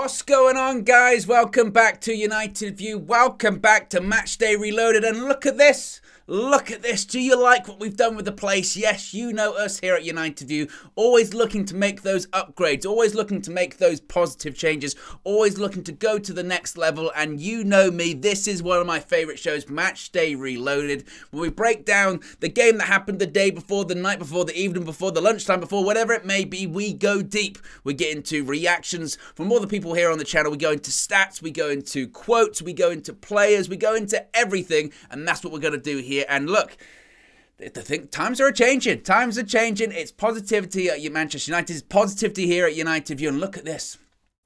What's going on, guys? Welcome back to United View. Welcome back to Matchday Reloaded. And look at this. Look at this. Do you like what we've done with the place? Yes, you know us here at United View. Always looking to make those upgrades. Always looking to make those positive changes. Always looking to go to the next level. And you know me. This is one of my favorite shows, Matchday Reloaded, where we break down the game that happened the day before, the night before, the evening before, the lunchtime before, whatever it may be. We go deep. We get into reactions from all the people here on the channel. We go into stats. We go into quotes. We go into players. We go into everything. And that's what we're going to do here. And look, times are changing. Times are changing. It's positivity at Manchester United. It's positivity here at United View. And look at this.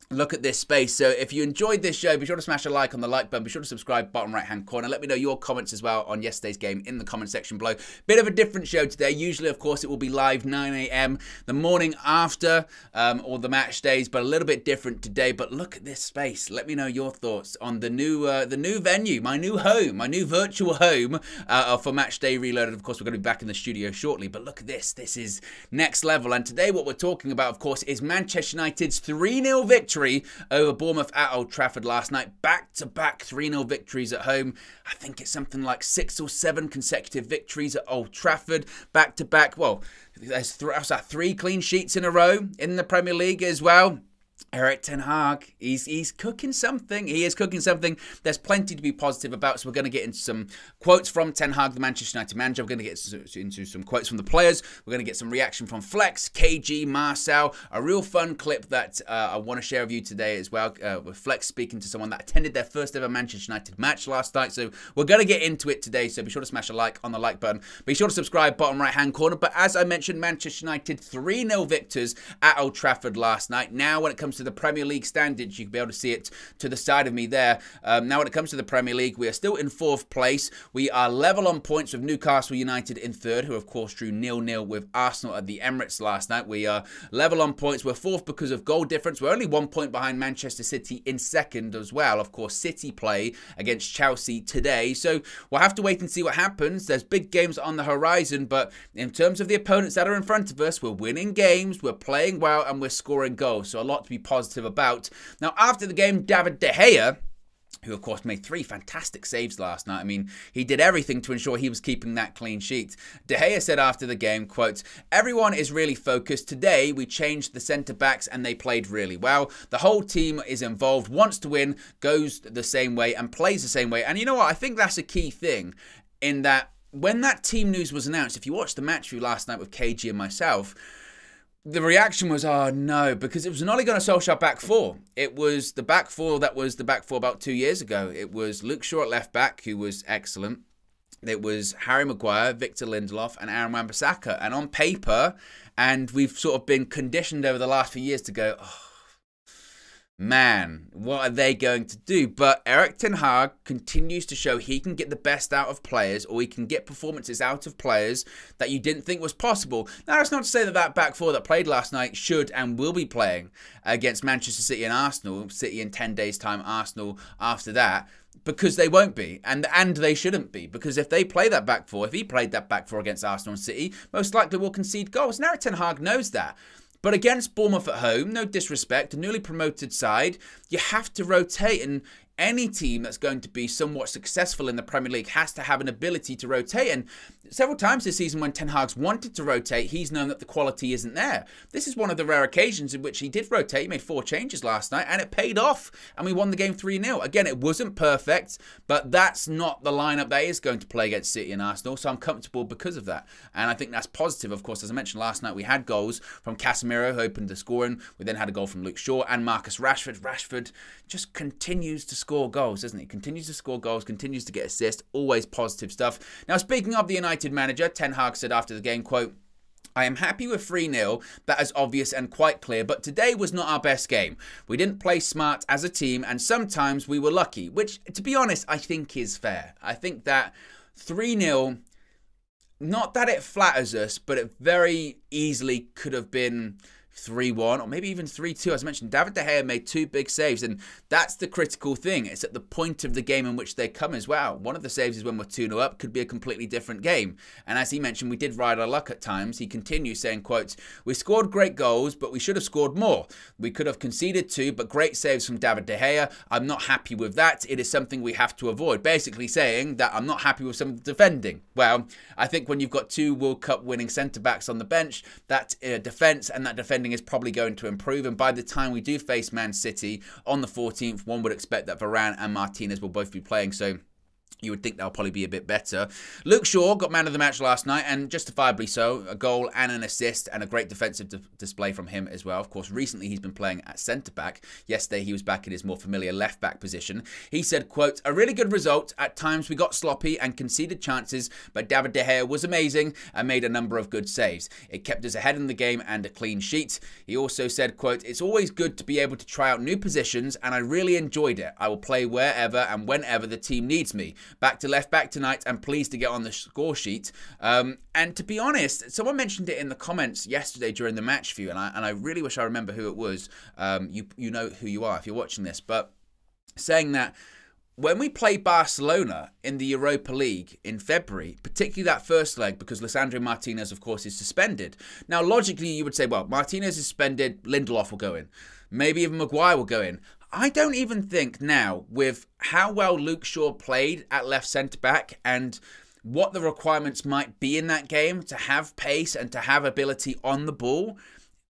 Look at this space. So if you enjoyed this show, be sure to smash a like on the like button. Be sure to subscribe, bottom right hand corner. Let me know your comments as well on yesterday's game in the comment section below. Bit of a different show today. Usually, of course, it will be live 9 AM the morning after all the match days, but a little bit different today. But look at this space. Let me know your thoughts on the new venue, my new home, my new virtual home for Matchday Reloaded. Of course, we're going to be back in the studio shortly. But look at this. This is next level. And today, what we're talking about, of course, is Manchester United's 3-0 victory over Bournemouth at Old Trafford last night. Back-to-back 3-0 victories at home. I think it's something like 6 or 7 consecutive victories at Old Trafford. Back-to-back, well, there's 3 clean sheets in a row in the Premier League as well. Erik ten Hag, he's cooking something. He is cooking something. There's plenty to be positive about, so we're going to get into some quotes from Ten Hag, the Manchester United manager. We're going to get into some quotes from the players. We're going to get some reaction from Flex, KG, Marcel. A real fun clip that I want to share with you today as well, with Flex speaking to someone that attended their first ever Manchester United match last night. So we're going to get into it today, so be sure to smash a like on the like button. Be sure to subscribe, bottom right hand corner. But as I mentioned, Manchester United 3-0 victors at Old Trafford last night. Now when it comes to the Premier League standards, you can be able to see it to the side of me there. Now when it comes to the Premier League, we are still in 4th place. We are level on points with Newcastle United in 3rd, who of course drew 0-0 with Arsenal at the Emirates last night. We are level on points. We're 4th because of goal difference. We're only 1 point behind Manchester City in 2nd as well. Of course, City play against Chelsea today, so we'll have to wait and see what happens. There's big games on the horizon, but in terms of the opponents that are in front of us, we're winning games, we're playing well, and we're scoring goals. So a lot to be positive about. Now, after the game, David De Gea, who of course made 3 fantastic saves last night. I mean, he did everything to ensure he was keeping that clean sheet. De Gea said after the game, quote, "Everyone is really focused. Today, we changed the centre-backs and they played really well. The whole team is involved, wants to win, goes the same way and plays the same way." And you know what? I think that's a key thing in that when that team news was announced, if you watched the match view last night with KG and myself, the reaction was, oh no, because it was an Ole Gunnar Solskjaer back 4. It was the back 4 that was the back 4 about 2 years ago. It was Luke Shaw at left back, who was excellent. It was Harry Maguire, Victor Lindelof, and Aaron Wan-Bissaka. And on paper, and we've sort of been conditioned over the last few years to go, oh, man, what are they going to do? But Erik ten Hag continues to show he can get the best out of players, or he can get performances out of players that you didn't think was possible. Now, that's not to say that that back 4 that played last night should and will be playing against Manchester City and Arsenal, City in 10 days' time, Arsenal after that, because they won't be, and they shouldn't be, because if they play that back 4, if he played that back 4 against Arsenal and City, most likely will concede goals. And Erik ten Hag knows that. But against Bournemouth at home, no disrespect, a newly promoted side, you have to rotate, and any team that's going to be somewhat successful in the Premier League has to have an ability to rotate. And several times this season when Ten Hag's wanted to rotate, he's known that the quality isn't there. This is one of the rare occasions in which he did rotate. He made 4 changes last night and it paid off. And we won the game 3-0. Again, it wasn't perfect, but that's not the lineup that is going to play against City and Arsenal. So I'm comfortable because of that. And I think that's positive. Of course, as I mentioned last night, we had goals from Casemiro, who opened the scoring. We then had a goal from Luke Shaw and Marcus Rashford. Rashford just continues to score goals, doesn't he? Continues to score goals, continues to get assists, always positive stuff. Now, speaking of the United manager, Ten Hag said after the game, quote, "I am happy with 3-0, that is obvious and quite clear, but today was not our best game. We didn't play smart as a team, and sometimes we were lucky," which, to be honest, I think is fair. I think that 3-0, not that it flatters us, but it very easily could have been 3-1 or maybe even 3-2. As I mentioned, David De Gea made 2 big saves, and that's the critical thing. It's at the point of the game in which they come as well. One of the saves is when we're 2-0 up, could be a completely different game. And as he mentioned, we did ride our luck at times. He continues saying, quote, "We scored great goals, but we should have scored more. We could have conceded 2, but great saves from David De Gea. I'm not happy with that. It is something we have to avoid." Basically saying that I'm not happy with some of the defending. Well, I think when you've got 2 World Cup winning centre-backs on the bench, that defence and that defending is probably going to improve. And by the time we do face Man City on the 14th, one would expect that Varane and Martinez will both be playing. So you would think they'll probably be a bit better. Luke Shaw got man of the match last night, and justifiably so. A goal and an assist, and a great defensive display from him as well. Of course, recently he's been playing at centre-back. Yesterday he was back in his more familiar left-back position. He said, quote, "A really good result. At times we got sloppy and conceded chances, but David De Gea was amazing and made a number of good saves. It kept us ahead in the game and a clean sheet." He also said, quote, "It's always good to be able to try out new positions, and I really enjoyed it. I will play wherever and whenever the team needs me. Back to left back tonight. I'm pleased to get on the score sheet." And to be honest, someone mentioned it in the comments yesterday during the match view, and I really wish I remember who it was. You know who you are if you're watching this, but saying that when we play Barcelona in the Europa League in February, particularly that first leg, because Lisandro Martinez, of course, is suspended. Now, logically, you would say, well, Martinez is suspended, Lindelof will go in. Maybe even Maguire will go in. I don't even think now, with how well Luke Shaw played at left centre-back and what the requirements might be in that game to have pace and to have ability on the ball,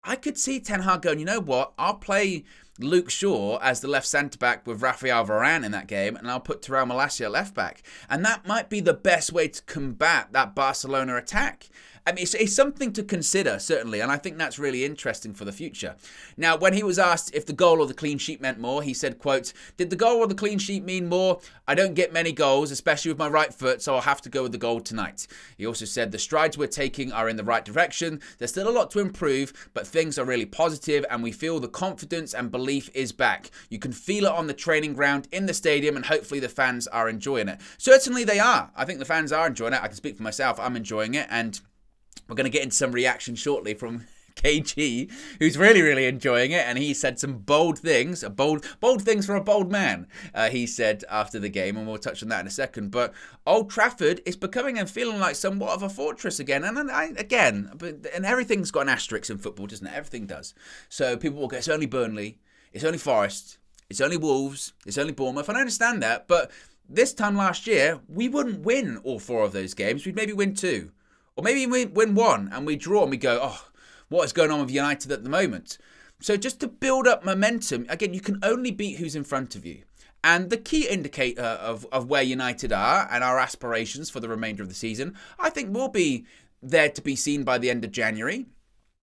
I could see Ten Hag going, you know what, I'll play Luke Shaw as the left centre-back with Rafael Varane in that game, and I'll put Terrell Malacia at left-back. And that might be the best way to combat that Barcelona attack. I mean, it's something to consider, certainly, and I think that's really interesting for the future. Now, when he was asked if the goal or the clean sheet meant more, he said, quote, "Did the goal or the clean sheet mean more? I don't get many goals, especially with my right foot, so I'll have to go with the goal tonight." He also said, "The strides we're taking are in the right direction. There's still a lot to improve, but things are really positive, and we feel the confidence and belief is back. You can feel it on the training ground, in the stadium, and hopefully the fans are enjoying it." Certainly they are. I think the fans are enjoying it. I can speak for myself. I'm enjoying it, and we're going to get into some reaction shortly from KG, who's really, really enjoying it, and he said some bold things, bold things for a bold man, he said after the game, and we'll touch on that in a second. But Old Trafford is becoming and feeling like somewhat of a fortress again, and and everything's got an asterisk in football, doesn't it? Everything does. So people will go, it's only Burnley, it's only Forest, it's only Wolves, it's only Bournemouth, and I understand that, but this time last year, we wouldn't win all 4 of those games. We'd maybe win 2. Or maybe we win 1 and we draw and we go, oh, what is going on with United at the moment? So just to build up momentum, again, you can only beat who's in front of you. And the key indicator of where United are and our aspirations for the remainder of the season, I think will be there to be seen by the end of January.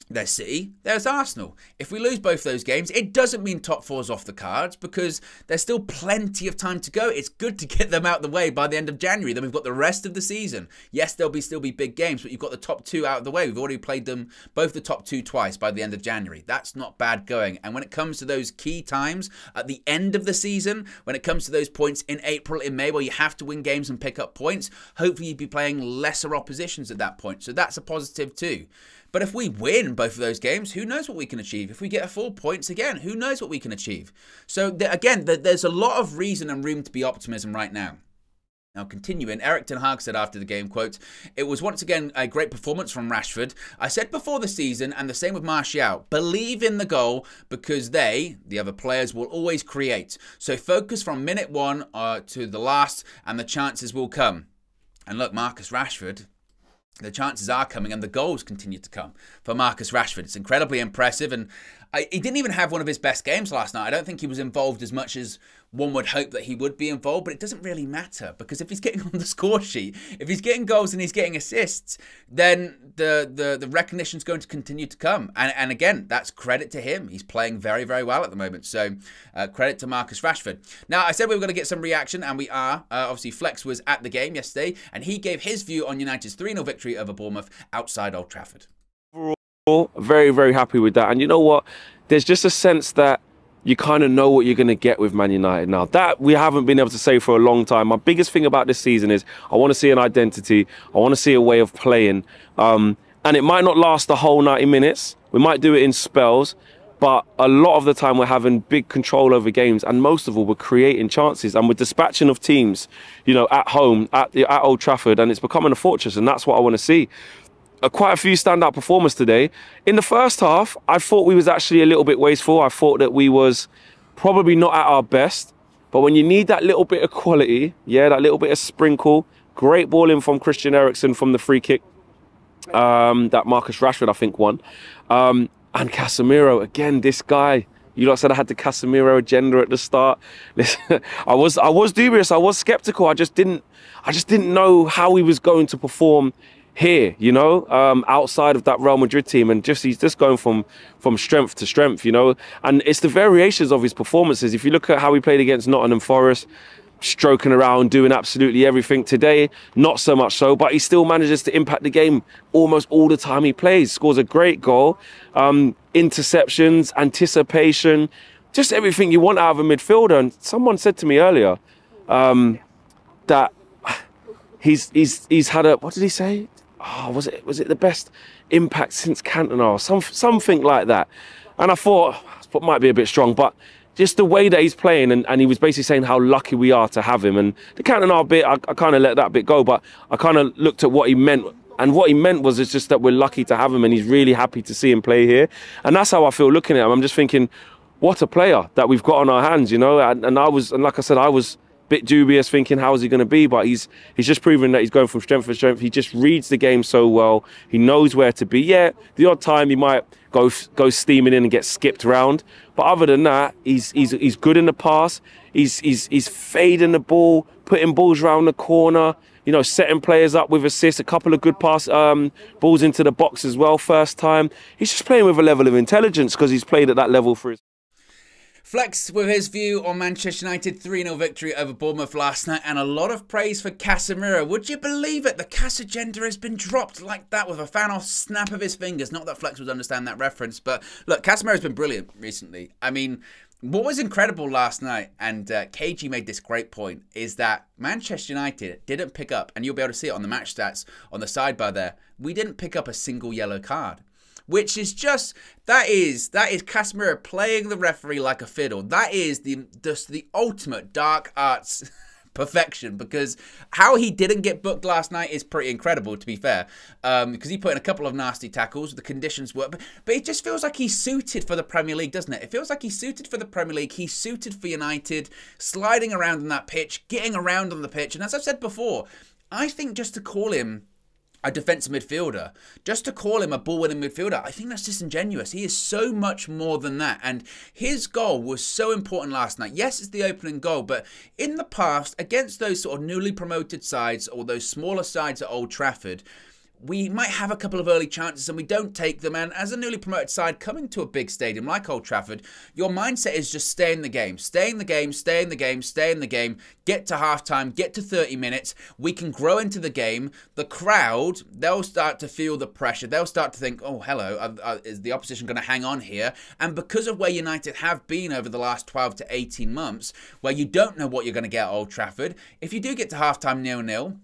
There's City, there's Arsenal. If we lose both those games, it doesn't mean top 4's off the cards because there's still plenty of time to go. It's good to get them out of the way by the end of January. Then we've got the rest of the season. Yes, there'll still be big games, but you've got the top 2 out of the way. We've already played them, both the top 2 twice by the end of January. That's not bad going. And when it comes to those key times at the end of the season, when it comes to those points in April, in May, where you have to win games and pick up points, hopefully you'd be playing lesser oppositions at that point. So that's a positive too. But if we win both of those games, who knows what we can achieve? If we get a 4 points again, who knows what we can achieve? So again, there's a lot of reason and room to be optimism right now. Now, continuing, Erik ten Hag said after the game, quote, "It was once again a great performance from Rashford. I said before the season, and the same with Marcel, believe in the goal because they, the other players, will always create. So focus from minute 1 to the last, and the chances will come." And look, Marcus Rashford, the chances are coming and the goals continue to come for Marcus Rashford. It's incredibly impressive, and he didn't even have one of his best games last night. I don't think he was involved as much as one would hope that he would be involved, but it doesn't really matter because if he's getting on the score sheet, if he's getting goals and he's getting assists, then the recognition's going to continue to come. And again, that's credit to him. He's playing very, very well at the moment. So credit to Marcus Rashford. Now, I said we were going to get some reaction, and we are. Obviously, Flex was at the game yesterday, and he gave his view on United's 3-0 victory over Bournemouth outside Old Trafford. Overall, very, very happy with that. And you know what? There's just a sense that you kind of know what you're going to get with Man United now. That we haven't been able to say for a long time. My biggest thing about this season is I want to see an identity. I want to see a way of playing. And it might not last the whole 90 minutes. We might do it in spells, but a lot of the time we're having big control over games, and most of all we're creating chances, and we're dispatching of teams, you know, at home, at Old Trafford, and it's becoming a fortress, and that's what I want to see. Quite a few standout performers today. In the first half, I thought we was actually a little bit wasteful. I thought that we was probably not at our best, but when you need that little bit of quality, yeah, that little bit of sprinkle, great ball in from Christian Eriksen from the free kick that Marcus Rashford, I think, won. And Casemiro, again, this guy, you lot said I had the Casemiro agenda at the start. Listen, I was dubious, I was skeptical. I just didn't know how he was going to perform here, you know, outside of that Real Madrid team, and he's just going from strength to strength, you know. And it's the variations of his performances. If you look at how he played against Nottingham Forest, stroking around, doing absolutely everything. Today, not so much so, but he still manages to impact the game almost all the time he plays. Scores a great goal, interceptions, anticipation, just everything you want out of a midfielder. And someone said to me earlier that he's had a, what did he say? Oh, was it the best impact since Cantona or something like that? And I thought, it might be a bit strong, but just the way that he's playing, and he was basically saying how lucky we are to have him. And the Cantona bit, I kind of let that bit go, but I kind of looked at what he meant. And what he meant was it's just that we're lucky to have him, and he's really happy to see him play here. And that's how I feel looking at him. I'm just thinking, what a player that we've got on our hands, you know. And like I said, I was a bit dubious, thinking how is he going to be, but he's just proven that he's going from strength to strength. He just reads the game so well. He knows where to be. Yeah, the odd time he might go steaming in and get skipped round, but other than that, he's good in the pass. He's fading the ball, putting balls around the corner, you know, setting players up with assists, a couple of good pass balls into the box as well. First time, he's just playing with a level of intelligence because he's played at that level for his. Flex with his view on Manchester United 3-0 victory over Bournemouth last night, and a lot of praise for Casemiro. Would you believe it? The Cas agenda has been dropped like that with a fan-off snap of his fingers. Not that Flex would understand that reference, but look, Casemiro's been brilliant recently. I mean, what was incredible last night, and KG made this great point, is that Manchester United didn't pick up, and you'll be able to see it on the match stats on the sidebar there, we didn't pick up a single yellow card. Which is just, that is Casemiro playing the referee like a fiddle. That is just the ultimate dark arts perfection, because how he didn't get booked last night is pretty incredible, to be fair, because he put in a couple of nasty tackles. The conditions were, but it just feels like he's suited for the Premier League, doesn't it? It feels like he's suited for the Premier League. He's suited for United, sliding around on that pitch, getting around on the pitch. And as I've said before, I think just to call him a defensive midfielder, just to call him a ball-winning midfielder, I think that's disingenuous. He is so much more than that, and his goal was so important last night. Yes, it's the opening goal, but in the past, against those sort of newly promoted sides or those smaller sides at Old Trafford, we might have a couple of early chances and we don't take them. And as a newly promoted side coming to a big stadium like Old Trafford, your mindset is just stay in the game, stay in the game, stay in the game, stay in the game, get to halftime, get to 30 minutes. We can grow into the game. The crowd, they'll start to feel the pressure. They'll start to think, oh, hello, is the opposition going to hang on here? And because of where United have been over the last 12 to 18 months, where you don't know what you're going to get at Old Trafford, if you do get to halftime 0-0,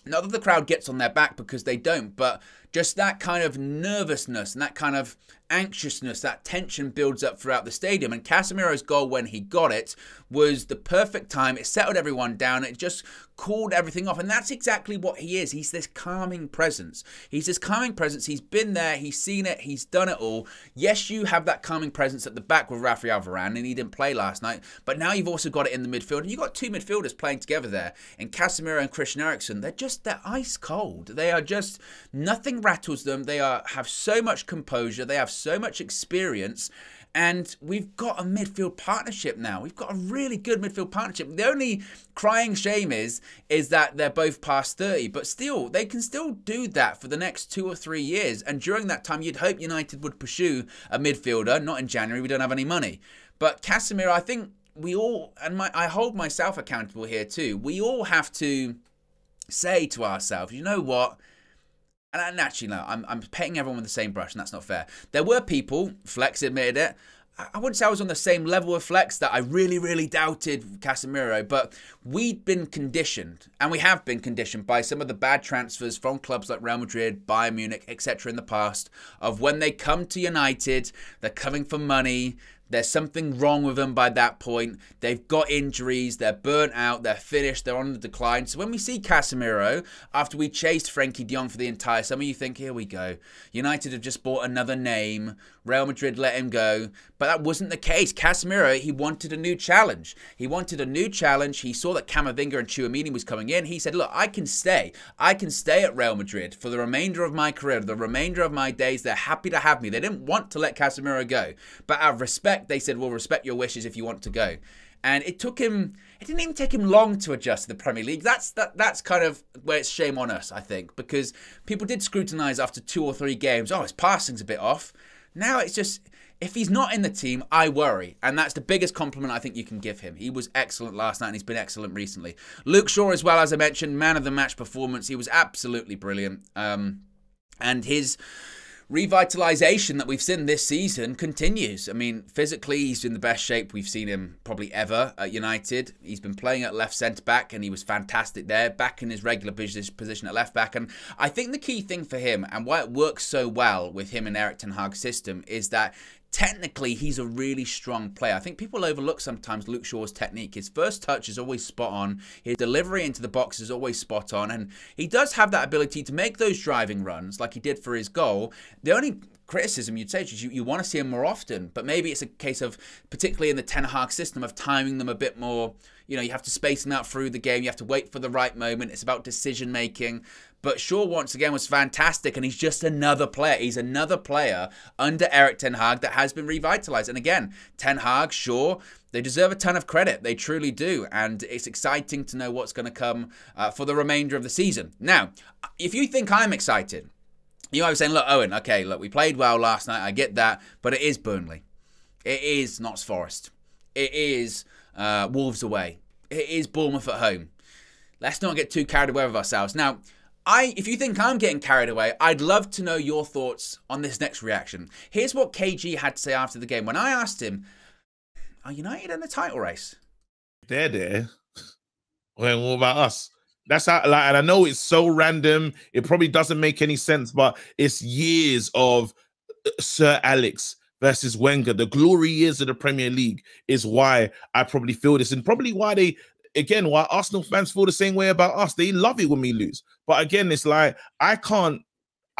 not that the crowd gets on their back, because they don't, but just that kind of nervousness and that kind of anxiousness, that tension builds up throughout the stadium. And Casemiro's goal, when he got it, was the perfect time. It settled everyone down. It just cooled everything off. And that's exactly what he is. He's this calming presence. He's this calming presence. He's been there. He's seen it. He's done it all. Yes, you have that calming presence at the back with Rafael Varane, and he didn't play last night. But now you've also got it in the midfield. And you've got two midfielders playing together there. And Casemiro and Christian Eriksen, they're ice cold. They are just, nothing rattles them. They have so much composure. They have so much experience. And we've got a midfield partnership now. We've got a really good midfield partnership. The only crying shame is that they're both past 30. But still, they can still do that for the next 2 or 3 years. And during that time, you'd hope United would pursue a midfielder. Not in January. We don't have any money. But Casemiro, I think we all, and I hold myself accountable here too, we all have to say to ourselves, you know what? And actually, no, I'm painting everyone with the same brush, and that's not fair. There were people, Flex admitted it, I wouldn't say I was on the same level with Flex, that I really, really doubted Casemiro, but we'd been conditioned, and we have been conditioned by some of the bad transfers from clubs like Real Madrid, Bayern Munich, etc. in the past, of when they come to United, they're coming for money. There's something wrong with them by that point. They've got injuries. They're burnt out. They're finished. They're on the decline. So when we see Casemiro, after we chased Frenkie de Jong for the entire summer, you think, here we go. United have just bought another name. Real Madrid let him go. But that wasn't the case. Casemiro, he wanted a new challenge. He wanted a new challenge. He saw that Camavinga and Tchouaméni was coming in. He said, look, I can stay. I can stay at Real Madrid for the remainder of my career, the remainder of my days. They're happy to have me. They didn't want to let Casemiro go. But out of respect, they said, we'll respect your wishes if you want to go. And it didn't even take him long to adjust to the Premier League. That's kind of where it's shame on us, I think, because people did scrutinise after 2 or 3 games. Oh, his passing's a bit off. Now it's just, if he's not in the team, I worry. And that's the biggest compliment I think you can give him. He was excellent last night and he's been excellent recently. Luke Shaw as well, as I mentioned, man of the match performance. He was absolutely brilliant. And his revitalization that we've seen this season continues. I mean, physically, he's in the best shape we've seen him probably ever at United. He's been playing at left centre-back, and he was fantastic there, back in his regular position at left-back. And I think the key thing for him, and why it works so well with him and Erik ten Hag's system, is that technically, he's a really strong player. I think people overlook sometimes Luke Shaw's technique. His first touch is always spot on. His delivery into the box is always spot on. And he does have that ability to make those driving runs like he did for his goal. The only criticism you'd say is you want to see him more often. But maybe it's a case of, particularly in the Ten Hag system, of timing them a bit more. You know, you have to space them out through the game. You have to wait for the right moment. It's about decision making. But Shaw, once again, was fantastic, and he's just another player. He's another player under Erik ten Hag that has been revitalised. And again, Ten Hag, Shaw, they deserve a ton of credit. They truly do. And it's exciting to know what's going to come for the remainder of the season. Now, if you think I'm excited, you might be saying, look, Owen, okay, look, we played well last night. I get that. But it is Burnley. It is Notts Forest. It is Wolves away. It is Bournemouth at home. Let's not get too carried away with ourselves. Now, if you think I'm getting carried away, I'd love to know your thoughts on this next reaction. Here's what KG had to say after the game. When I asked him, are United in the title race? They're there. Well, what about us? That's how, like, and I know it's so random. It probably doesn't make any sense, but it's years of Sir Alex versus Wenger. The glory years of the Premier League is why I probably feel this, and probably why why Arsenal fans feel the same way about us. They love it when we lose. But again, it's like, I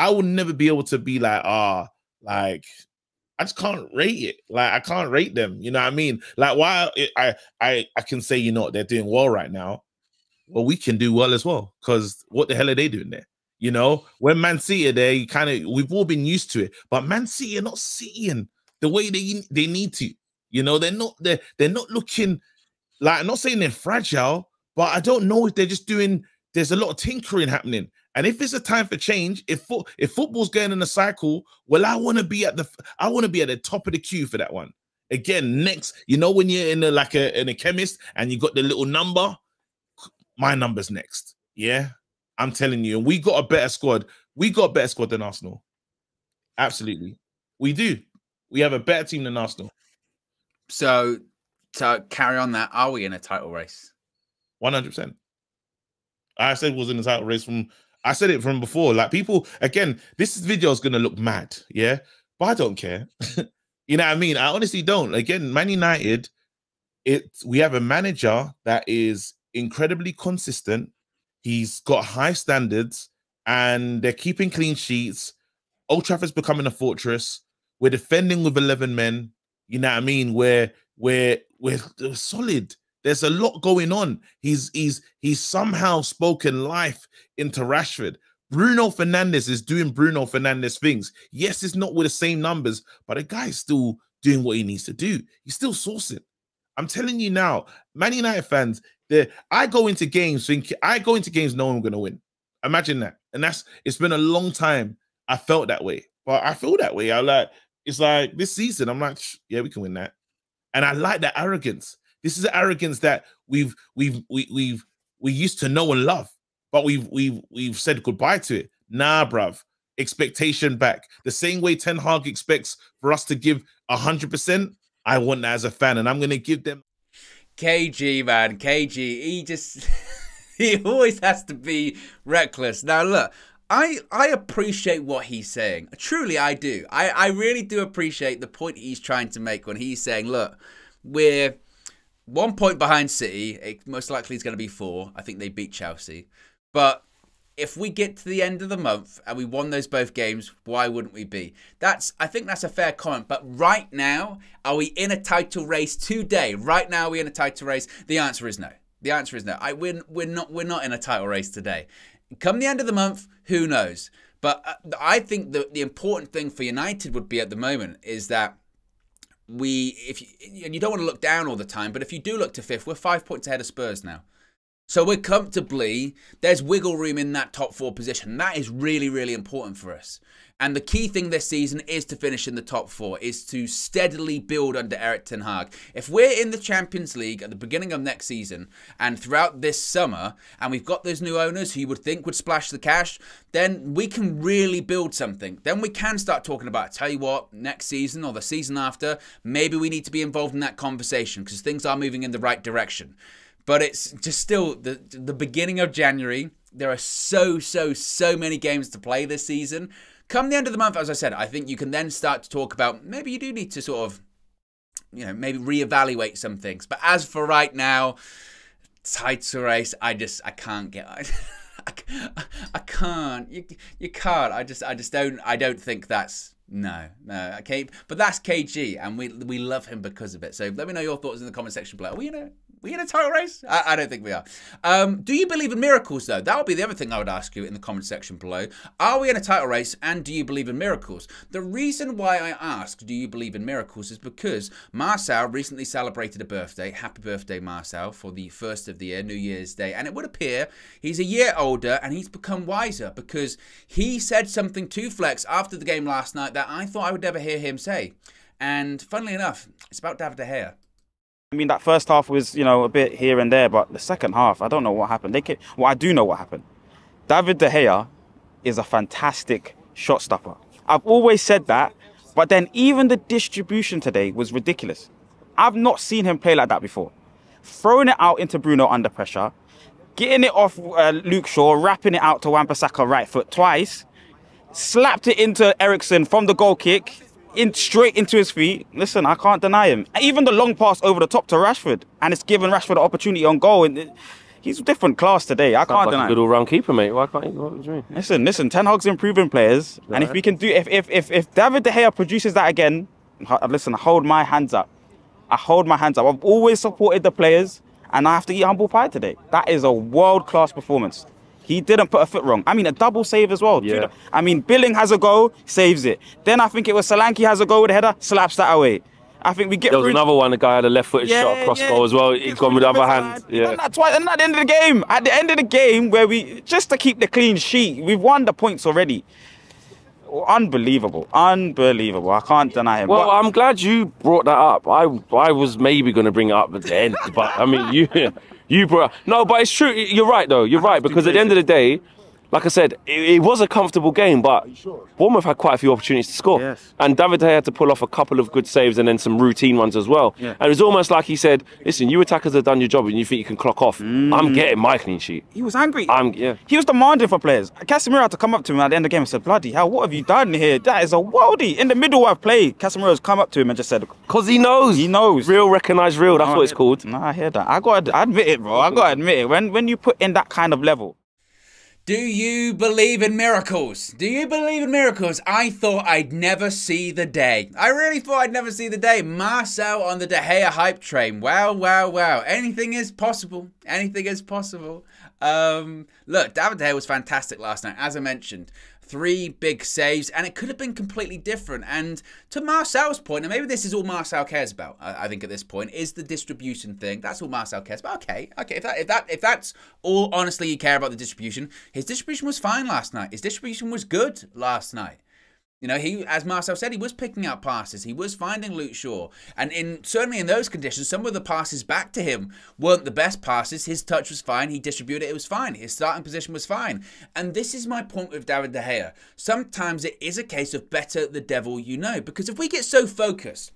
will never be able to be like, like, I just can't rate it. Like, I can't rate them. You know what I mean? Like, why I can say, you know, they're doing well right now. Well, we can do well as well, because what the hell are they doing there? You know, when Man City are there, we've all been used to it. But Man City are not seeing the way they need to. You know, they're not looking like, I'm not saying they're fragile, but I don't know if they're just doing. There's a lot of tinkering happening, and if it's a time for change, if football's going in a cycle, well, I want to be at the top of the queue for that one. Again, next, you know, when you're in a chemist and you got the little number, my number's next. Yeah. I'm telling you, and we got a better squad. We got a better squad than Arsenal. Absolutely. We do. We have a better team than Arsenal. So to carry on that, are we in a title race? 100%. I said was in the title race I said it from before. Like, people, again, this video is going to look mad, yeah? But I don't care. You know what I mean? I honestly don't. Again, Man United, we have a manager that is incredibly consistent. He's got high standards, and they're keeping clean sheets. Old Trafford's becoming a fortress. We're defending with 11 men. You know what I mean? We're solid. There's a lot going on. He's somehow spoken life into Rashford. Bruno Fernandes is doing Bruno Fernandes things. Yes, it's not with the same numbers, but the guy's still doing what he needs to do. He's still sourcing. I'm telling you now, Man United fans, I go into games knowing I'm going to win. Imagine that. And it's been a long time I felt that way. But I feel that way. It's like this season, I'm like, yeah, we can win that. And I like that arrogance. This is the arrogance that we used to know and love, but we've said goodbye to it. Nah, bruv. Expectation back. The same way Ten Hag expects for us to give 100%, I want that as a fan, and I'm going to give them. KG, man, KG, he just, he always has to be reckless. Now, look, I appreciate what he's saying. Truly, I do. I really do appreciate the point he's trying to make when he's saying, look, we're 1 point behind City. It most likely is going to be 4. I think they beat Chelsea. But if we get to the end of the month and we won those both games, why wouldn't we be? I think that's a fair comment. But right now, are we in a title race today? Right now, are we in a title race? The answer is no. The answer is no. We're not in a title race today. Come the end of the month, who knows? But I think the important thing for United would be at the moment is that and you don't want to look down all the time, but if you do look to 5th, we're 5 points ahead of Spurs now. So we're comfortably, there's wiggle room in that top 4 position. That is really, really important for us. And the key thing this season is to finish in the top 4, is to steadily build under Erik ten Hag. If we're in the Champions League at the beginning of next season and throughout this summer, and we've got those new owners who you would think would splash the cash, then we can really build something. Then we can start talking about, tell you what, next season or the season after, maybe we need to be involved in that conversation because things are moving in the right direction. But it's just still the beginning of January. There are so many games to play this season. Come the end of the month, as I said, I think you can then start to talk about maybe you do need to sort of, you know, maybe reevaluate some things. But as for right now, title race, I can't get. I can't. You can't. I don't think that's. No, okay, but that's KG, and we love him because of it. So let me know your thoughts in the comment section below. Are we in a title race? I don't think we are. Do you believe in miracles, though? That would be the other thing I would ask you in the comment section below. Are we in a title race, and do you believe in miracles? The reason why I ask, do you believe in miracles, is because Marcel recently celebrated a birthday. Happy birthday, Marcel, for the 1st of the year, New Year's Day. And it would appear he's a year older, and he's become wiser, because he said something to Flex after the game last night that I thought I would never hear him say. And funnily enough, it's about David De Gea. I mean, that first half was, you know, a bit here and there, but the second half, I don't know what happened. Well, I do know what happened. David De Gea is a fantastic shot stopper. I've always said that, but then even the distribution today was ridiculous. I've not seen him play like that before. Throwing it out into Bruno under pressure, getting it off Luke Shaw, wrapping it out to Wan-Bissaka right foot twice, slapped it into Eriksen from the goal kick, straight into his feet. Listen, I can't deny him. Even the long pass over the top to Rashford, and it's given Rashford the opportunity on goal. And he's a different class today. I can't deny. A good all-round keeper, mate. Why can't you? What do you mean? Listen. Ten Hag's improving players, and if we can do, if David De Gea produces that again, listen, I hold my hands up. I hold my hands up. I've always supported the players, and I have to eat humble pie today. That is a world-class performance. He didn't put a foot wrong. I mean, a double save as well. Yeah. I mean, Billing has a go, saves it. Then I think it was Solanke has a go with a header, slaps that away. I think we get. There was another one. The guy had a left-footed shot across goal as well. He's gone with the other hand. Yeah. And that's why. And at the end of the game, where we just to keep the clean sheet, we've won the points already. Unbelievable, unbelievable. I can't deny him. Well, I'm glad you brought that up. I was maybe going to bring it up at the end, but I mean, you brought. No, but it's true. You're right, though. You're right, because at the end of the day, like I said, it was a comfortable game, but Bournemouth had quite a few opportunities to score. Yes. And David De Gea had to pull off a couple of good saves and then some routine ones as well. Yeah. And it was almost like he said, listen, you attackers have done your job and you think you can clock off. I'm getting my clean sheet. He was angry. Yeah. He was demanding for players. Casemiro had to come up to him at the end of the game and said, bloody hell, what have you done here? That is a worldie. In the middle of play, Casemiro's come up to him and just said... Because he knows. He knows. Real recognise real. That's what it's called. No, I hear that. I got to admit it, bro. I got to admit it. When you put in that kind of level... Do you believe in miracles? Do you believe in miracles? I thought I'd never see the day. I really thought I'd never see the day. Marcel on the De Gea hype train. Wow, wow, wow. Anything is possible. Anything is possible. Look, David De Gea was fantastic last night. As I mentioned, 3 big saves, and it could have been completely different. And to Marcel's point, and maybe this is all Marcel cares about, I think at this point, is the distribution thing. That's all Marcel cares about. Okay, if that's all honestly you care about, the distribution, his distribution was fine last night. His distribution was good last night. You know, he, as Marcel said, he was picking out passes. He was finding Luke Shaw. And certainly in those conditions, some of the passes back to him weren't the best passes. His touch was fine. He distributed it. It was fine. His starting position was fine. And this is my point with David De Gea. Sometimes it is a case of better the devil you know. Because if we get so focused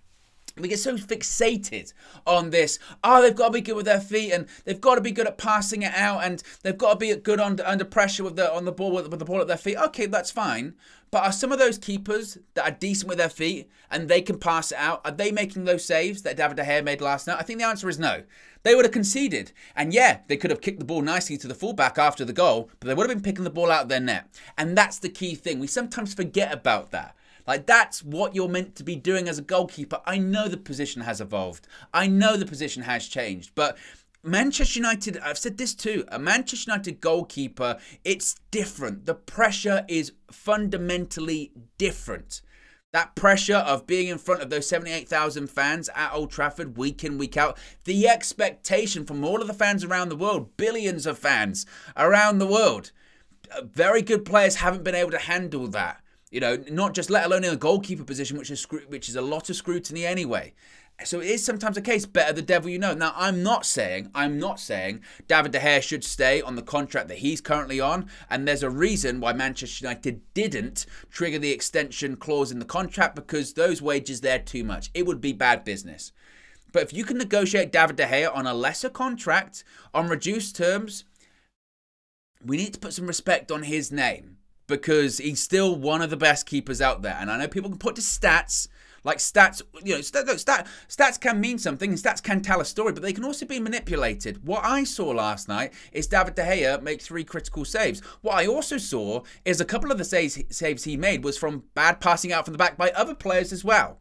We get so fixated on this. Oh, they've got to be good with their feet, and they've got to be good at passing it out, and they've got to be good under pressure with the ball with the ball at their feet. Okay, that's fine. But are some of those keepers that are decent with their feet and they can pass it out, are they making those saves that David De Gea made last night? I think the answer is no. They would have conceded. And yeah, they could have kicked the ball nicely to the fullback after the goal, but they would have been picking the ball out of their net. And that's the key thing. We sometimes forget about that. Like, that's what you're meant to be doing as a goalkeeper. I know the position has evolved. I know the position has changed. But Manchester United, I've said this too, a Manchester United goalkeeper, it's different. The pressure is fundamentally different. That pressure of being in front of those 78,000 fans at Old Trafford week in, week out. The expectation from all of the fans around the world, billions of fans around the world. Very good players haven't been able to handle that. You know, not just let alone in a goalkeeper position, which is a lot of scrutiny anyway. So it is sometimes a case, better the devil you know. Now, I'm not saying David De Gea should stay on the contract that he's currently on. And there's a reason why Manchester United didn't trigger the extension clause in the contract, because those wages, they're too much. It would be bad business. But if you can negotiate David De Gea on a lesser contract, on reduced terms, we need to put some respect on his name. Because he's still one of the best keepers out there. And I know people can put to stats, like stats, you know, stats can mean something and stats can tell a story, but they can also be manipulated. What I saw last night is David De Gea make 3 critical saves. What I also saw is a couple of the saves he made was from bad passing out from the back by other players as well.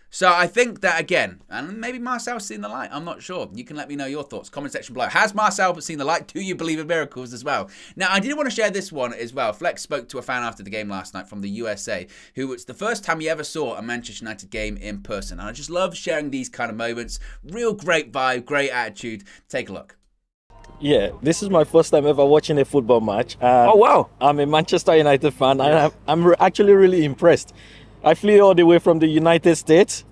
So I think that, again, and maybe Marcel's seen the light, I'm not sure. You can let me know your thoughts. Comment section below. Has Marcel seen the light? Do you believe in miracles as well? Now, I did want to share this one as well. Flex spoke to a fan after the game last night from the USA, who it's the first time he ever saw a Manchester United game in person. And I just love sharing these kind of moments. Real great vibe, great attitude. Take a look. Yeah, this is my first time ever watching a football match. Oh, wow. I'm a Manchester United fan, and I'm actually really impressed. I flew all the way from the United States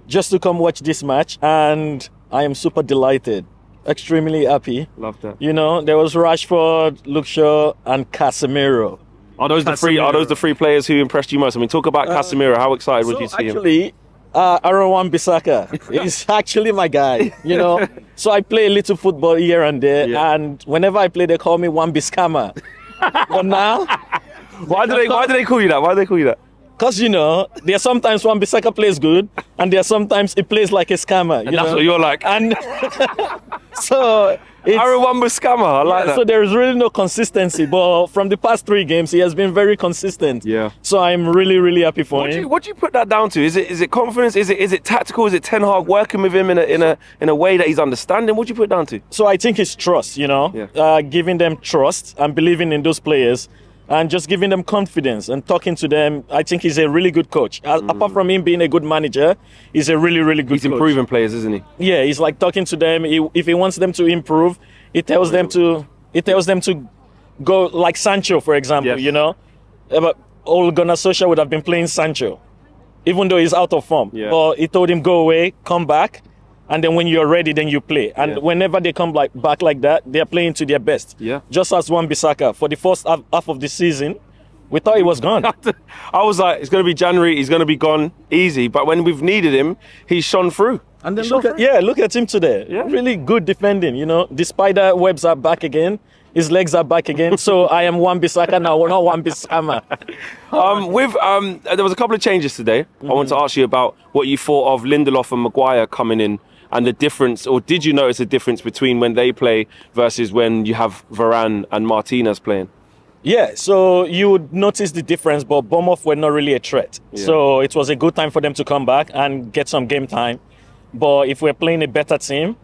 just to come watch this match, and I am super delighted, extremely happy. Love that. You know, there was Rashford, Luke Shaw, and Casemiro. Are those the three players who impressed you most? I mean, talk about Casemiro. How excited would you see him? Actually, Aaron Wan-Bissaka is actually my guy, you know. So I play a little football here and there, and whenever I play, they call me Wan-Bissaka. But now, why do they call you that? Why do they call you that? Because, you know, there are sometimes Wan-Bissaka plays good, and there are sometimes he plays like a scammer. And that's what you're like. And so Aaron Wan-Bissaka, I like that. So there is really no consistency, but from the past 3 games, he has been very consistent. Yeah. So I'm really, really happy for him. What do you put that down to? Is it confidence? Is it tactical? Is it Ten Hag working with him in a way that he's understanding? What do you put it down to? So I think it's trust, you know, giving them trust and believing in those players. And just giving them confidence and talking to them. I think he's a really good coach. Apart from him being a good manager, he's a really, really good coach. He's improving players, isn't he? Yeah, he's like talking to them. If he wants them to improve, he tells them to go, like Sancho, for example, you know. But Ole Gunnar Solskjaer would have been playing Sancho, even though he's out of form. Yeah. But he told him, go away, come back. And then when you're ready, then you play. And whenever they come back like that, they're playing to their best. Yeah. Just as Wan-Bissaka, for the first half of the season, we thought he was gone. I was like, it's going to be January, he's going to be gone easy. But when we've needed him, he's shone through. And then look at him today. Yeah. Really good defending, you know. The spider webs are back again. His legs are back again. So I am Wan-Bissaka now, not Wan-Bissaka. There was a couple of changes today. I want to ask you about what you thought of Lindelof and Maguire coming in. And the difference, or did you notice a difference between when they play versus when you have Varane and Martinez playing? Yeah, so you would notice the difference, but Bournemouth were not really a threat. Yeah. So it was a good time for them to come back and get some game time. But if we're playing a better team,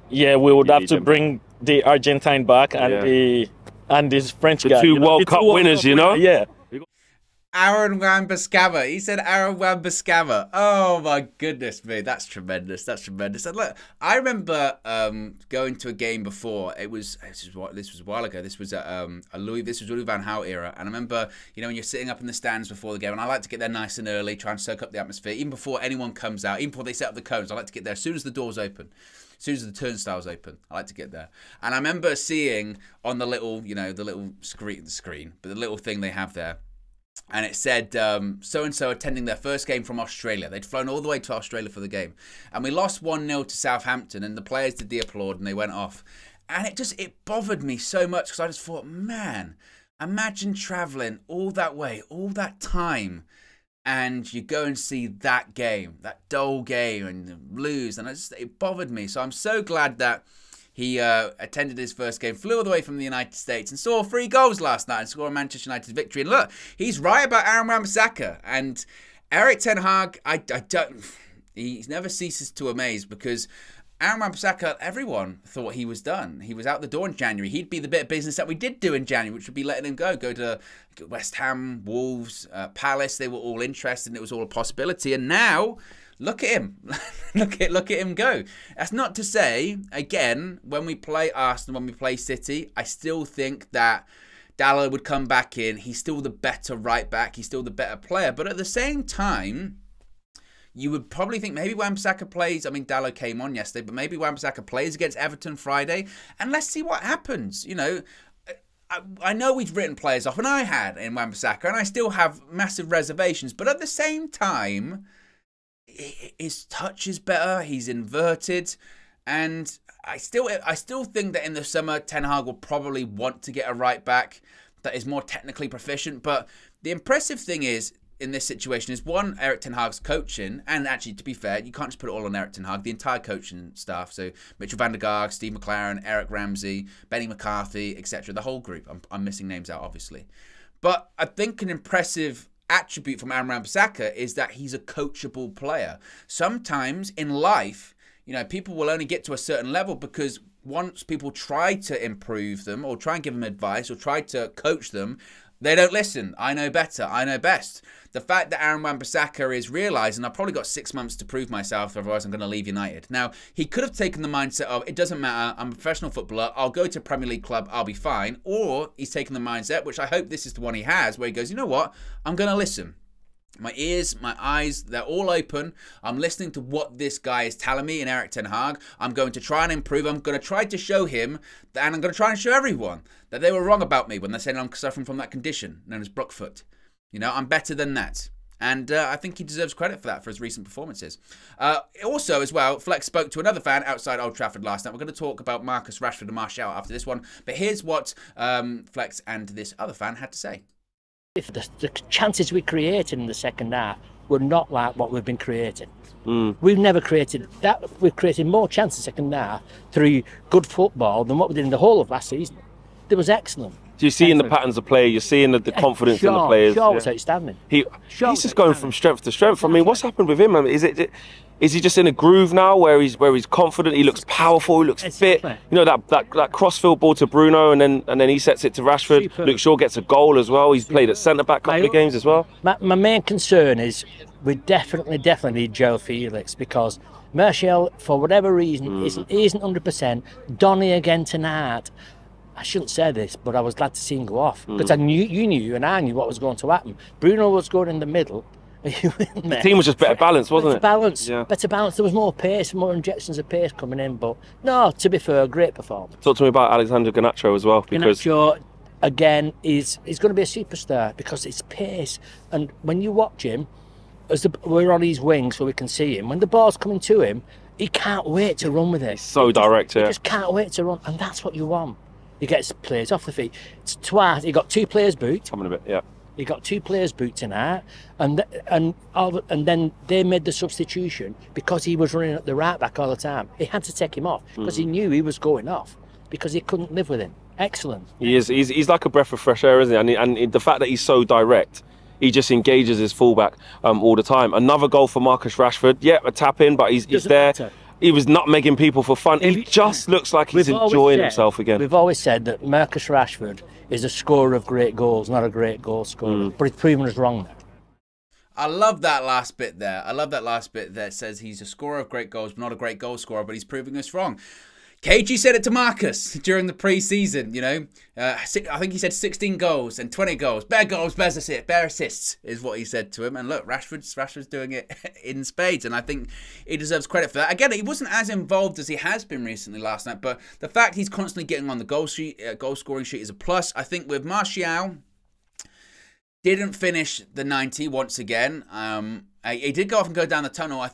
we would have to bring the Argentine back and this French guy. The two World Cup winners, you know? Yeah. Aaron Wan-Bissaka. He said Aaron Wan-Bissaka. Oh my goodness me, that's tremendous. That's tremendous. And look, I remember going to a game before. This was a while ago. This was at Louis Van Gaal era. And I remember, you know, when you're sitting up in the stands before the game, and I like to get there nice and early, try and soak up the atmosphere, even before anyone comes out, even before they set up the cones. I like to get there as soon as the doors open. As soon as the turnstiles open, I like to get there. And I remember seeing on the little, you know, the little screen, but the little thing they have there, and it said so-and-so attending their first game from Australia. They'd flown all the way to Australia for the game. And we lost 1-0 to Southampton, and the players did the applaud and they went off. And it bothered me so much because I just thought, man, imagine travelling all that way, all that time, and you go and see that game, that dull game, and lose. And it bothered me. So I'm so glad that he attended his first game, flew all the way from the United States, and saw 3 goals last night and scored a Manchester United victory. And look, he's right about Aaron Wan-Bissaka. And Erik ten Hag, he never ceases to amaze, because Aaron Wan-Bissaka, everyone thought he was done. He was out the door in January. He'd be the bit of business that we did do in January, which would be letting him go to West Ham, Wolves, Palace. They were all interested, and it was all a possibility. And now, look at him. look at him go. That's not to say, again, when we play Arsenal, when we play City, I still think that Dalot would come back in. He's still the better right back. He's still the better player. But at the same time, you would probably think maybe Wan-Bissaka plays. I mean, Dalot came on yesterday, but maybe Wan-Bissaka plays against Everton Friday, and let's see what happens. You know, I know we've written players off, and I had in Wan-Bissaka, and I still have massive reservations. But at the same time, his touch is better. He's inverted, and I still think that in the summer, Ten Hag will probably want to get a right back that is more technically proficient. But the impressive thing is, in this situation, is one, Erik ten Hag's coaching, and actually, to be fair, you can't just put it all on Erik ten Hag. The entire coaching staff, so Mitchell van der Gaag, Steve McLaren, Eric Ramsey, Benny McCarthy, etc., the whole group. I'm missing names out, obviously. But I think an impressive attribute from Aaron Wan-Bissaka is that he's a coachable player. Sometimes in life, you know, people will only get to a certain level because once people try to improve them or try and give them advice or try to coach them, they don't listen. I know better. I know best. The fact that Aaron Wan-Bissaka is realising I've probably got 6 months to prove myself, otherwise I'm going to leave United. Now, he could have taken the mindset of, it doesn't matter, I'm a professional footballer, I'll go to a Premier League club, I'll be fine. Or he's taken the mindset, which I hope this is the one he has, where he goes, you know what, I'm going to listen. My ears, my eyes, they're all open. I'm listening to what this guy is telling me in Erik ten Hag. I'm going to try and improve. I'm going to try to show him, and I'm going to try and show everyone that they were wrong about me when they're saying I'm suffering from that condition known as Brookfoot. You know, I'm better than that. And I think he deserves credit for that, for his recent performances. Also, as well, Flex spoke to another fan outside Old Trafford last night. We're going to talk about Marcus Rashford and Marcel after this one. But here's what Flex and this other fan had to say. If the chances we created in the second half were not like what we've been creating. We've never created that. We've created more chances second half through good football than what we did in the whole of last season. It was excellent. So you're seeing the patterns of play, you're seeing the confidence in the players. Shaw was outstanding. He's just going from strength to strength. I mean, what's happened with him? I mean, is he just in a groove now where he's confident, he looks powerful, he looks fit? You know, that crossfield ball to Bruno and then he sets it to Rashford. Super. Luke Shaw gets a goal as well. He's played at centre back a couple of games as well. My main concern is we definitely need Joe Felix, because Marcel, for whatever reason, isn't 100%. Donny again tonight. I shouldn't say this, but I was glad to see him go off, because you knew and I knew what was going to happen. Bruno was going in the middle. The team was just better balanced, wasn't it? Better balance. There was more pace, more injections of pace coming in. But no, to be fair, great performance. Talk to me about Alexander Garnacho as well, because Garnacho, again, he's going to be a superstar because it's pace. And when you watch him, we're on his wings so we can see him. When the ball's coming to him, he can't wait to run with it. He's so direct, He just can't wait to run, and that's what you want. He gets players off the feet. It's twice. He got 2 players boot. Coming a bit, yeah. He got 2 players boot tonight, and then they made the substitution because he was running at the right back all the time. He had to take him off because he knew he was going off because he couldn't live with him. Excellent. He is. He's like a breath of fresh air, isn't he? And the fact that he's so direct, he just engages his fullback all the time. Another goal for Marcus Rashford. Yeah, a tap in, but he's there. Matter. He was nutmegging people for fun. He just looks like he's enjoying himself again. We've always said that Marcus Rashford is a scorer of great goals, not a great goal scorer. But he's proven us wrong now. I love that last bit there. I love that last bit that says he's a scorer of great goals, but not a great goal scorer, but he's proving us wrong. KG said it to Marcus during the pre-season, you know. I think he said 16 goals and 20 goals. Bare goals, bare assists is what he said to him. And look, Rashford's doing it in spades, and I think he deserves credit for that. Again, he wasn't as involved as he has been recently last night, but the fact he's constantly getting on the goal scoring sheet is a plus. I think with Martial, Didn't finish the 90 once again. He did go off and go down the tunnel. I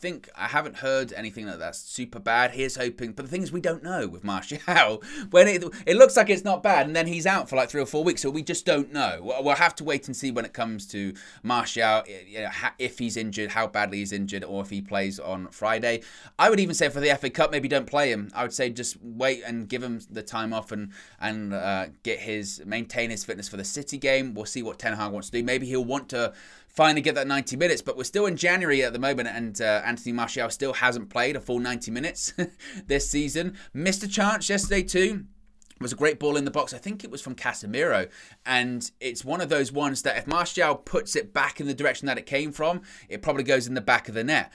haven't heard anything that's super bad. Here's hoping. But the thing is, we don't know with Marcel. When it looks like it's not bad, and then he's out for like 3 or 4 weeks, so we just don't know. We'll have to wait and see when it comes to Marcel, you know, if he's injured, how badly he's injured, or if he plays on Friday. I would even say for the FA Cup, maybe don't play him. I would say just wait and give him the time off and maintain his fitness for the City game. We'll see what Ten Hag wants to do. Maybe he'll want to finally get that 90 minutes, but we're still in January at the moment, and Anthony Martial still hasn't played a full 90 minutes this season. Missed a chance yesterday too. It was a great ball in the box. I think it was from Casemiro, and it's one of those ones that if Martial puts it back in the direction that it came from, it probably goes in the back of the net.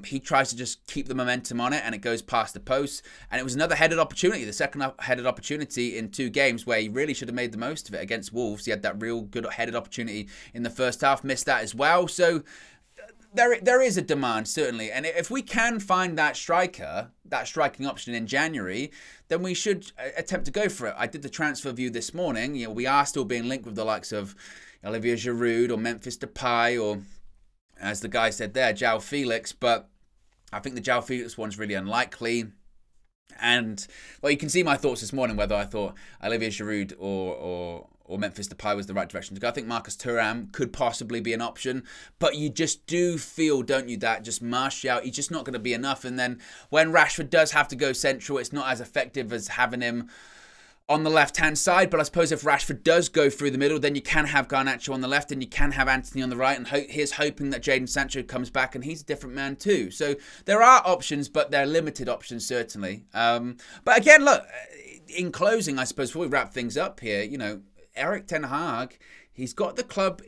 He tries to just keep the momentum on it, and it goes past the post, and it was another headed opportunity, the second headed opportunity in 2 games where he really should have made the most of it against Wolves. He had that real good headed opportunity in the first half, missed that as well. So there is a demand, certainly, and if we can find that striker, that striking option in January, then we should attempt to go for it. I did the transfer view this morning. You know, we are still being linked with the likes of Olivier Giroud or Memphis Depay, or, as the guy said there, João Felix, but I think the João Felix one's really unlikely. And, well, you can see my thoughts this morning, whether I thought Olivier Giroud or Memphis Depay was the right direction to go. I think Marcus Thuram could possibly be an option, but you just do feel, don't you, that just Martial, he's just not going to be enough. And then when Rashford does have to go central, it's not as effective as having him on the left-hand side. But I suppose if Rashford does go through the middle, then you can have Garnacho on the left and you can have Anthony on the right. And here's hoping that Jadon Sancho comes back, and he's a different man too. So there are options, but they're limited options, certainly. But again, look, in closing, I suppose, before we wrap things up here, you know, Erik Ten Hag, he's got the club.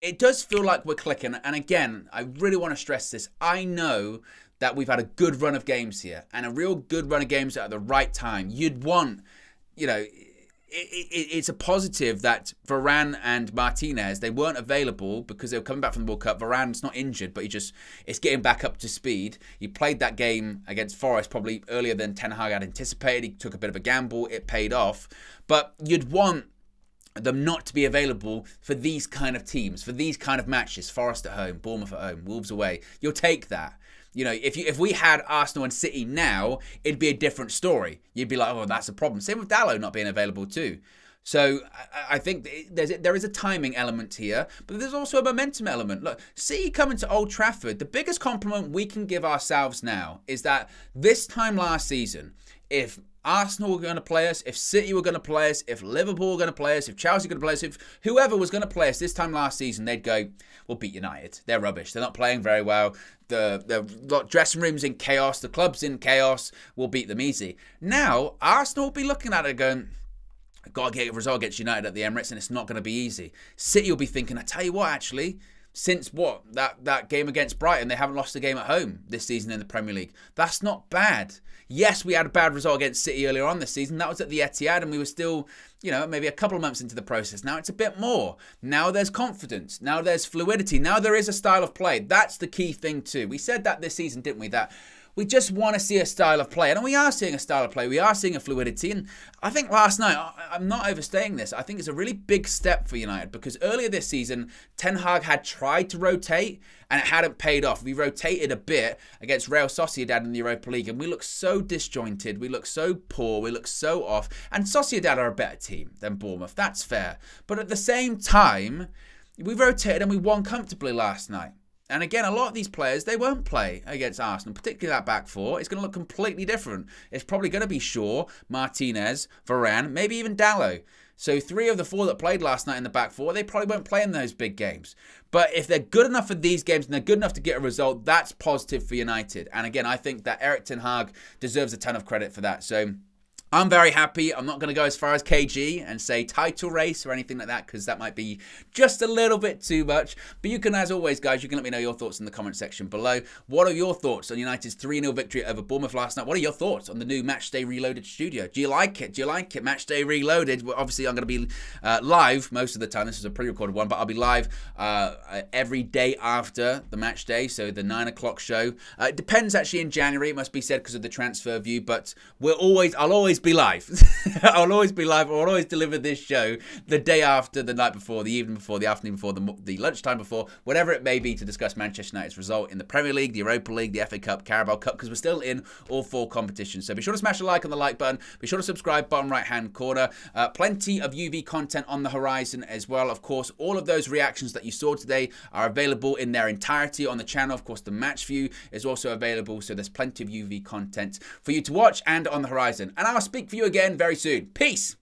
It does feel like we're clicking. And again, I really want to stress this. I know that we've had a good run of games here, and a real good run of games at the right time. You'd want, you know, it's a positive that Varane and Martinez, they weren't available because they were coming back from the World Cup. Varane's not injured, but it's getting back up to speed. He played that game against Forest probably earlier than Ten Hag had anticipated. He took a bit of a gamble. It paid off. But you'd want them not to be available for these kind of teams, for these kind of matches. Forest at home, Bournemouth at home, Wolves away. You'll take that. You know, if we had Arsenal and City now, it'd be a different story. You'd be like, oh, that's a problem. Same with Dalot not being available too. So I think there is a timing element here, but there's also a momentum element. Look, City coming to Old Trafford, the biggest compliment we can give ourselves now is that this time last season, if Arsenal were going to play us, if City were going to play us, if Liverpool were going to play us, if Chelsea were going to play us, if whoever was going to play us this time last season, they'd go, we'll beat United. They're rubbish. They're not playing very well. The dressing room's in chaos. The club's in chaos. We'll beat them easy. Now, Arsenal will be looking at it going, I've got to get a result against United at the Emirates, and it's not going to be easy. City will be thinking, I tell you what, actually, since that game against Brighton, they haven't lost a game at home this season in the Premier League. That's not bad. Yes, we had a bad result against City earlier on this season. That was at the Etihad, and we were still, you know, maybe a couple of months into the process. Now it's a bit more. Now there's confidence. Now there's fluidity. Now there is a style of play. That's the key thing too. We said that this season, didn't we? That we just want to see a style of play. And we are seeing a style of play. We are seeing a fluidity. And I think last night, I'm not overstating this, I think it's a really big step for United, because earlier this season, Ten Hag had tried to rotate and it hadn't paid off. We rotated a bit against Real Sociedad in the Europa League, and we look so disjointed. We look so poor. We look so off. And Sociedad are a better team than Bournemouth. That's fair. But at the same time, we rotated and we won comfortably last night. And again, a lot of these players, they won't play against Arsenal, particularly that back four. It's going to look completely different. It's probably going to be Shaw, Martinez, Varane, maybe even Dalot. So 3 of the 4 that played last night in the back four, they probably won't play in those big games. But if they're good enough for these games and they're good enough to get a result, that's positive for United. And again, I think that Erik Ten Hag deserves a ton of credit for that. So I'm very happy. I'm not going to go as far as KG and say title race or anything like that, because that might be just a little bit too much. But you can, as always, guys, you can let me know your thoughts in the comment section below. What are your thoughts on United's 3-0 victory over Bournemouth last night? What are your thoughts on the new Matchday Reloaded studio? Do you like it? Do you like it? Matchday Reloaded. Well, obviously, I'm going to be live most of the time. This is a pre-recorded one, but I'll be live every day after the match day, so the 9 o'clock show. It depends, actually, in January, it must be said, because of the transfer view, but I'll always be live. I'll always be live. I'll always deliver this show the day after, the night before, the evening before, the afternoon before, the lunchtime before, whatever it may be, to discuss Manchester United's result in the Premier League, the Europa League, the FA Cup, Carabao Cup, because we're still in all 4 competitions. So be sure to smash a like on the like button. Be sure to subscribe, bottom right-hand corner. Plenty of UV content on the horizon as well. Of course, all of those reactions that you saw today are available in their entirety on the channel. Of course, the match view is also available, so there's plenty of UV content for you to watch and on the horizon. And I'll speak for you again very soon. Peace!